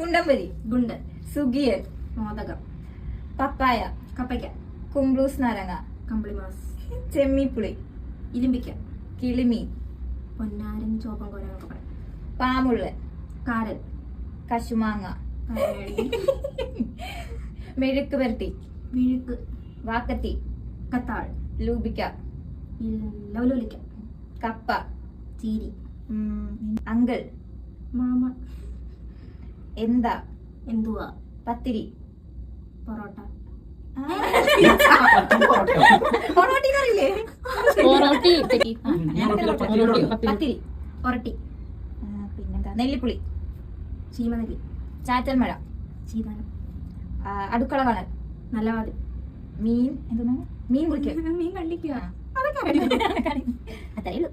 ഉണ്ടംപരി, ഗുണ്ട്, സുഗിയൻ, മോദകം, പപ്പായ, കപ്പയ്ക്ക, കുംബ്ലൂസ് നാരങ്ങ, കമ്പിളിമാസ്, ചെമ്മിപ്പുളി, ഇരുമ്പിക്ക, കിളിമീൻ, പൊന്നാരൻ, ചോപ്പം കോര എന്നൊക്കെ പറയാം. പാമുള്ളൻ, കാരൽ, കശുമാങ്ങ, മെഴുക്ക് പുരട്ടി, വിഴുക്ക്, വാക്കത്തി, കത്താൾ, ലൂബിക്ക, ലവലോലിക്ക, കപ്പ, ചീരി, അങ്കിൾ, മാമ, എന്താ, എന്തുവാ, പത്തിരി, പൊറോട്ട, പൊറോട്ടിന്നറിയില്ലേ? പത്തിരി, ഒരട്ടി, പിന്നെന്താ, നെല്ലിപ്പുളി, ചീമനെല്ലി, ചാറ്റൽ മഴ, ചീതാനം, അടുക്കള കാണൽ, നല്ലവാതിൽ, മീൻ, എന്താണ്, മീൻ കുറിക്കൽ, മീൻ കണ്ടിക്കുക. അത്രയേ ഉള്ളൂ.